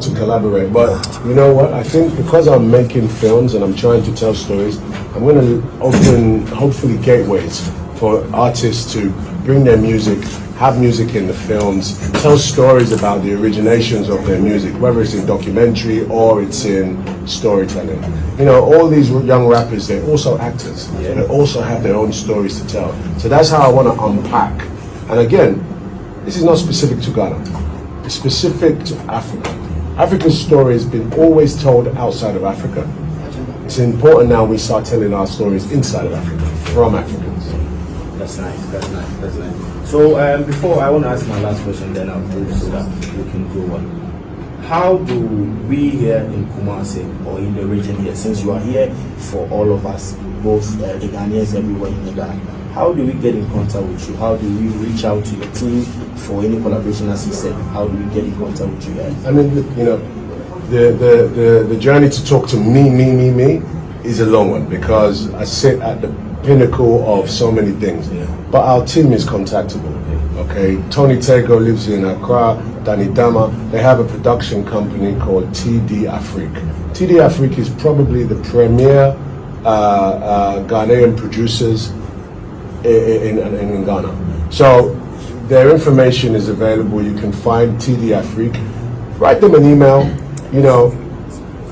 to collaborate, but you know what? I think because I'm making films and I'm trying to tell stories, I'm going to open, hopefully, gateways for artists to bring their music, have music in the films, tell stories about the originations of their music, whether it's in documentary or it's in storytelling. You know, all these young rappers, they're also actors. Yeah. They also have their own stories to tell. So that's how I want to unpack. And again, this is not specific to Ghana. It's specific to Africa. Africa's story has been always told outside of Africa. It's important now we start telling our stories inside of Africa, from Africans. That's nice, that's nice, that's nice. So before I want to ask my last question, then I'll move so that we can go on. How do we here in Kumasi or in the region here, since you are here for all of us, both the Ghanaians everywhere in Ghana, how do we get in contact with you? How do we reach out to your team for any collaboration, as you said? How do we get in contact with you guys? I mean, you know, the journey to talk to me is a long one because I sit at the pinnacle of so many things. Yeah. But our team is contactable. Okay, Tony Tego lives in Accra, Danny Dama. They have a production company called TD Afrique. TD Afrique is probably the premier Ghanaian producers in Ghana. So their information is available. You can find TD Afrique. Write them an email. You know,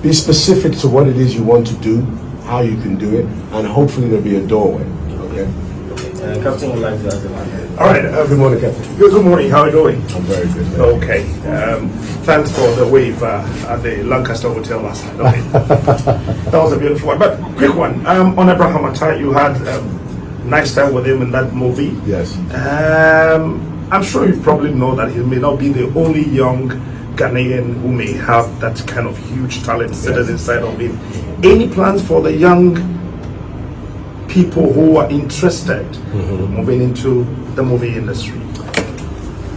be specific to what it is you want to do, how you can do it, and hopefully there'll be a doorway. Okay. Captain would like to ask the man. All right. Good morning, Captain. Good morning. How are you doing? I'm very good. Man. Okay. Thanks for the wave at the Lancaster Hotel last night. Okay. That was a beautiful one. But quick one. On Abraham Atta, you had nice time with him in that movie. Yes. I'm sure you probably know that he may not be the only young Ghanaian who may have that kind of huge talent sitting inside of him. Any plans for the young people who are interested moving into the movie industry?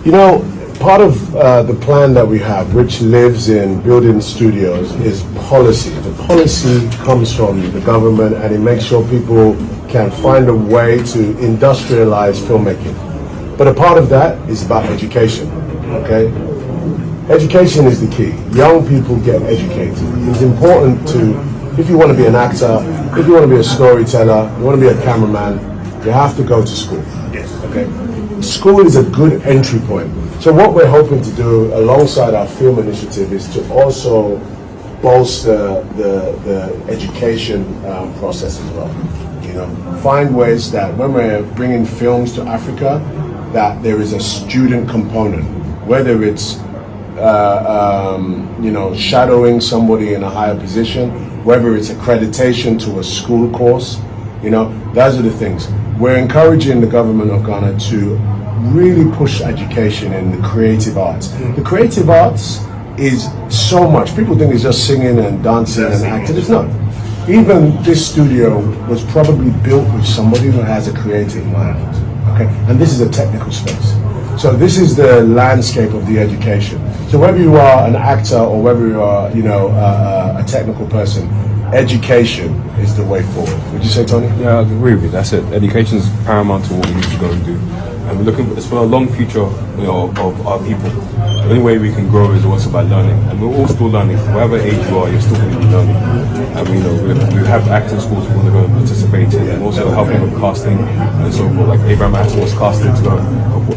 You know, part of the plan that we have, which lives in building studios, is policy. The policy comes from the government and it makes sure people can find a way to industrialize filmmaking. But a part of that is about education, okay? Education is the key. Young people get educated. It's important to, if you want to be an actor, if you want to be a storyteller, you want to be a cameraman, you have to go to school. Yes. Okay. School is a good entry point. So what we're hoping to do alongside our film initiative is to also bolster the education process as well. You know, find ways that when we're bringing films to Africa, that there is a student component, whether it's you know, shadowing somebody in a higher position, whether it's accreditation to a school course, you know, those are the things. We're encouraging the government of Ghana to really push education in the creative arts. The creative arts is so much. People think it's just singing and dancing and acting. It's not. Even this studio was probably built with somebody who has a creative mind. Okay, and this is a technical space. So this is the landscape of the education. So whether you are an actor or whether you are, you know, a technical person, education is the way forward. Would you say, Tony? Yeah, I agree with you. That's it. Education is paramount to what we need to go and do. And we're looking for a long future, you know, of our people. The only way we can grow is also by learning. And we're all still learning. Whatever age you are, you're still going to be learning. And we know we have acting schools we want to go and participate in, and also helping with casting and so forth. Like Abraham Atta was casted to go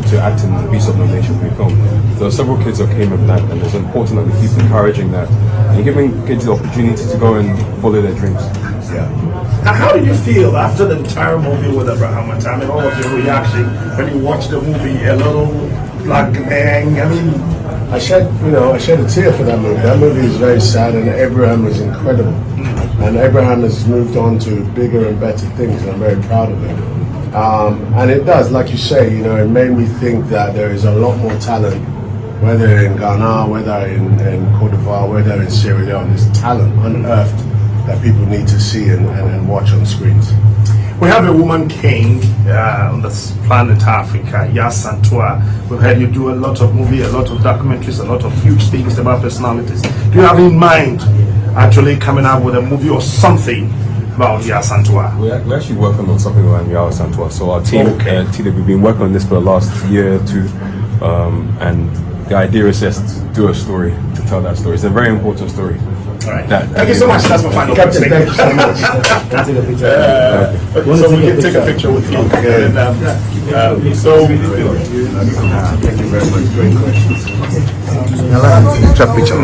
to act in the Beast of No Nation film. There are several kids that came of that, and it's important that we keep encouraging that and giving kids the opportunity to go and follow their dreams. Yeah. How did you feel after the entire movie with Abraham Atta? I mean, all of your reaction when you watched the movie, a little black gang. I mean, I shed a tear for that movie. That movie is very sad, and Abraham was incredible. And Abraham has moved on to bigger and better things, and I'm very proud of him. And it does, like you say, you know, it made me think that there is a lot more talent, whether in Ghana, whether in Cote d'Ivoire, whether in Sierra Leone. There's talent unearthed that people need to see and watch on screens. We have a woman king on this planet Africa, Yaa Asantewaa. We've heard you do a lot of movies, a lot of documentaries, a lot of huge things about personalities. Do you have in mind actually coming out with a movie or something about Yaa Asantewaa? We're actually working on something around Yaa Asantewaa. So our team, we've been working on this for the last year or two, and the idea is just to do a story, to tell that story. It's a very important story. All right. Thank Thank you so much. That's my final Captain, question. thank you so much. Can I take a picture? Okay, so we can take a picture with you. And, so Thank you very much. Great questions. Picture.